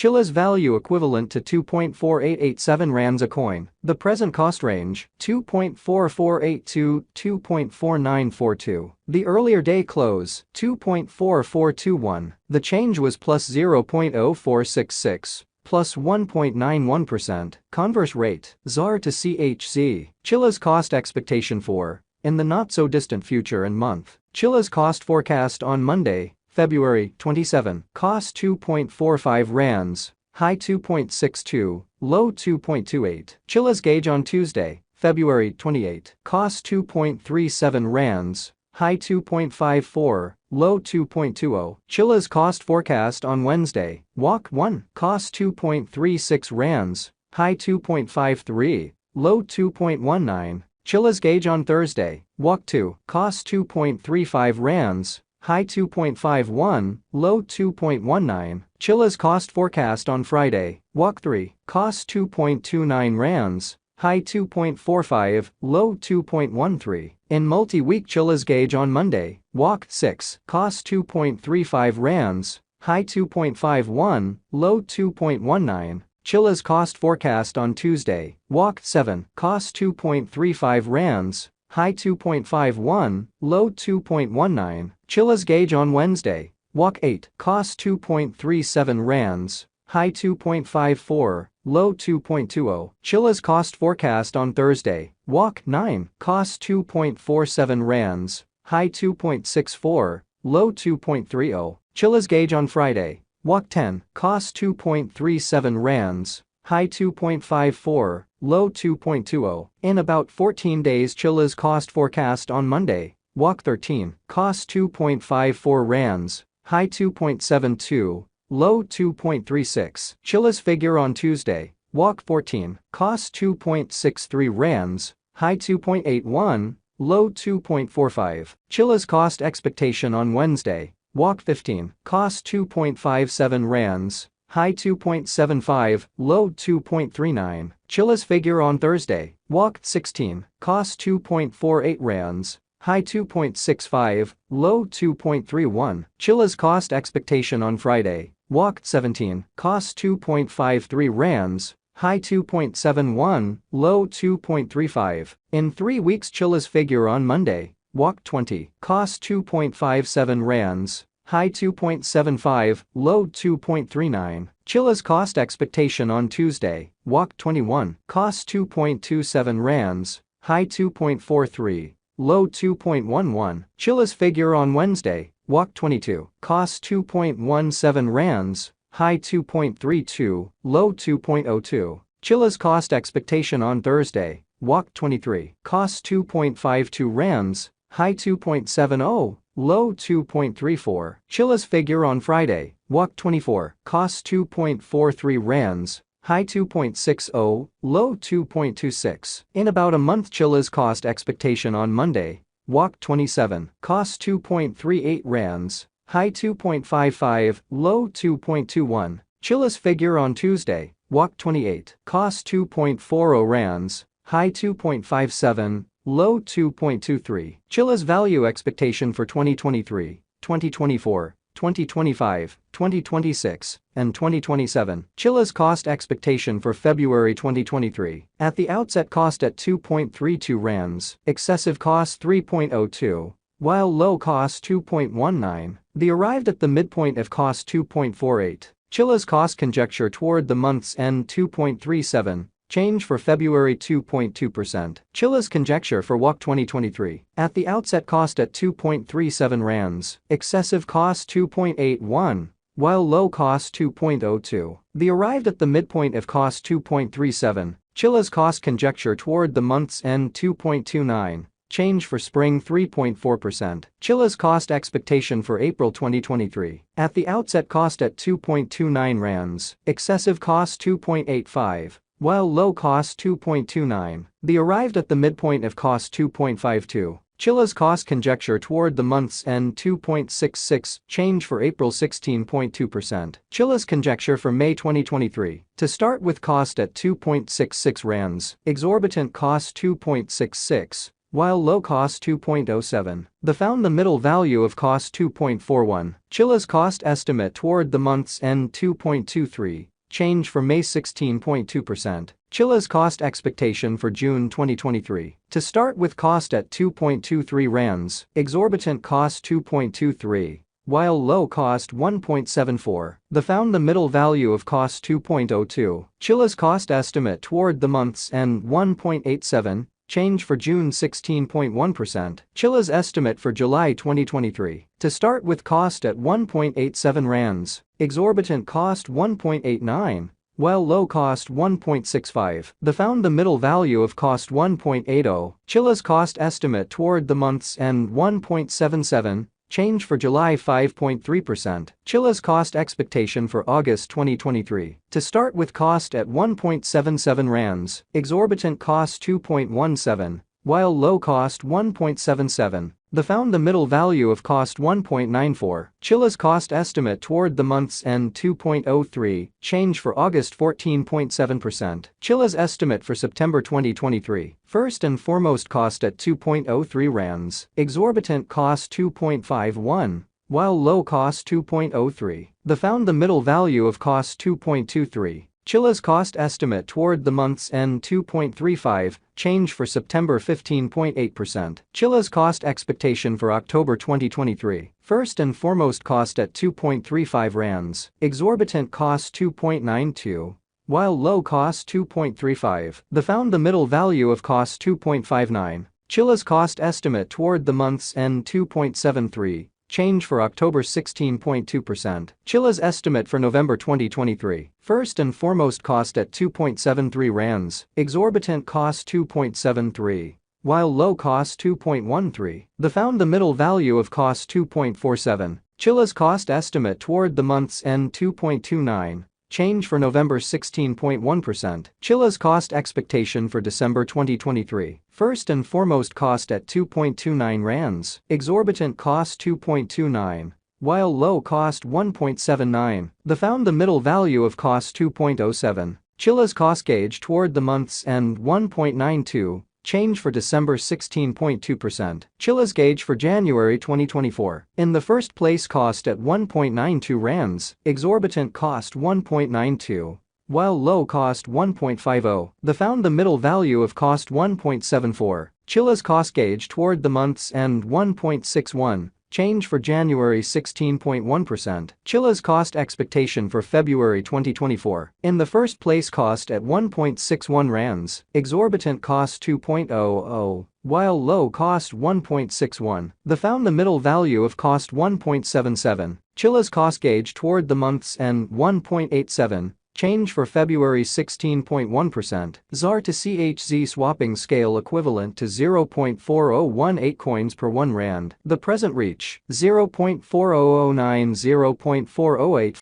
Chiliz value equivalent to 2.4887 rands a coin. The present cost range, 2.4482 to 2.4942. The earlier day close, 2.4421. The change was plus 0.0466. Plus 1.91%. Converse rate, ZAR to CHZ. Chiliz cost expectation for, in the not-so-distant future and month. Chiliz cost forecast on Monday, February 27. Cost 2.45 rands, high 2.62, low 2.28. Chiliz gauge on Tuesday, February 28. Cost 2.37 rands, high 2.54, low 2.20. Chiliz cost forecast on Wednesday, Walk 1. Cost 2.36 rands, high 2.53, low 2.19. Chiliz gauge on Thursday, Walk 2. Cost 2.35 rands, high 2.51, low 2.19. Chiliz cost forecast on Friday, Walk 3. Cost 2.29 rands, high 2.45, low 2.13. In multi-week Chiliz gauge on Monday, Walk 6. Cost 2.35 rands, high 2.51, low 2.19. Chiliz cost forecast on Tuesday, Walk 7. Cost 2.35 rands, high 2.51, low 2.19. Chiliz gauge on Wednesday, Walk 8. Cost 2.37 rands, high 2.54, low 2.20. Chiliz cost forecast on Thursday, Walk 9. Cost 2.47 rands, high 2.64, low 2.30. Chiliz gauge on Friday, Walk 10. Cost 2.37 rands, high 2.54, low 2.20. In about 14 days Chiliz cost forecast on Monday, Walk 13. Cost 2.54 rands, high 2.72, low 2.36. Chiliz figure on Tuesday, Walk 14. Cost 2.63 rands, high 2.81, low 2.45. Chiliz cost expectation on Wednesday, Walk 15. Cost 2.57 rands, high 2.75, low 2.39. Chiliz figure on Thursday, Walk 16. Cost 2.48 rands, high 2.65, low 2.31. Chiliz cost expectation on Friday, Walk 17. Cost 2.53 rands, high 2.71, low 2.35. In 3 weeks Chiliz figure on Monday, Walk 20. Cost 2.57 rands, high 2.75, low 2.39. Chiliz cost expectation on Tuesday, Walk 21. Cost 2.27 rands, high 2.43, low 2.11. Chiliz figure on Wednesday, Walk 22. Cost 2.17 rands, high 2.32, low 2.02. Chiliz cost expectation on Thursday, Walk 23. Cost 2.52 rands, high 2.70, low 2.34. Chiliz figure on Friday, Walk 24. Cost 2.43 rands, high 2.60, low 2.26. In about a month Chiliz cost expectation on Monday, Walk 27. Cost 2.38 rands, high 2.55, low 2.21. Chiliz figure on Tuesday, Walk 28. Cost 2.40 rands, high 2.57, low 2.23. Chiliz value expectation for 2023, 2024, 2025, 2026, and 2027. Chiliz cost expectation for February 2023. At the outset cost at 2.32 rands, excessive cost 3.02, while low cost 2.19. The arrived at the midpoint of cost 2.48. Chiliz cost conjecture toward the month's end 2.37. Change for February 2.2%. Chiliz conjecture for Walk 2023. At the outset cost at 2.37 rands, excessive cost 2.81, while low cost 2.02. The arrived at the midpoint of cost 2.37. Chiliz cost conjecture toward the month's end 2.29. Change for spring 3.4%. Chiliz cost expectation for April 2023. At the outset cost at 2.29 rands, excessive cost 2.85. While low cost 2.29, the arrived at the midpoint of cost 2.52. Chiliz cost conjecture toward the month's end 2.66, change for April 16.2%. Chiliz conjecture for May 2023. To start with cost at 2.66 rands, exorbitant cost 2.66, while low cost 2.07. The found the middle value of cost 2.41. Chiliz cost estimate toward the month's end 2.23. change for May 16.2%. Chiliz cost expectation for June 2023. To start with cost at 2.23 rands, exorbitant cost 2.23. While low cost 1.74, the found the middle value of cost 2.02. Chiliz cost estimate toward the month's end 1.87, change for June 16.1%. Chiliz estimate for July 2023. To start with cost at 1.87 rands, exorbitant cost 1.89. While low cost 1.65, the found the middle value of cost 1.80. Chiliz cost estimate toward the month's end 1.77, change for July 5.3%. Chiliz cost expectation for August 2023. To start with cost at 1.77 rands, exorbitant cost 2.17, while low cost 1.77. The found the middle value of cost 1.94. Chiliz cost estimate toward the month's end 2.03, change for August 14.7%. Chiliz estimate for September 2023. First and foremost cost at 2.03 rands, exorbitant cost 2.51, while low cost 2.03. The found the middle value of cost 2.23. Chiliz cost estimate toward the month's end 2.35, change for September 15.8%. Chiliz cost expectation for October 2023. First and foremost cost at 2.35 rands, exorbitant cost 2.92, while low cost 2.35. The found the middle value of cost 2.59. Chiliz cost estimate toward the month's end 2.73. Change for October 16.2%. Chiliz estimate for November 2023. First and foremost cost at 2.73 rands, exorbitant cost 2.73, while low cost 2.13. The found the middle value of cost 2.47. Chiliz cost estimate toward the month's end 2.29. Change for November 16.1%. Chiliz cost expectation for December 2023. First and foremost cost at 2.29 rands, exorbitant cost 2.29, while low cost 1.79. The found the middle value of cost 2.07. Chiliz cost gauge toward the month's end 1.92. Change for December 16.2%. Chiliz gauge for January 2024. In the first place cost at 1.92 rands, exorbitant cost 1.92, while low cost 1.50. The found the middle value of cost 1.74. Chiliz cost gauge toward the month's end 1.61. Change for January 16.1%. Chiliz cost expectation for February 2024. In the first place cost at 1.61 rands, exorbitant cost 2.00, while low cost 1.61. The found the middle value of cost 1.77. Chiliz cost gauge toward the month's end 1.87. Change for February 16.1%. ZAR to CHZ swapping scale equivalent to 0.4018 coins per 1 rand. The present reach 0.4009 0.408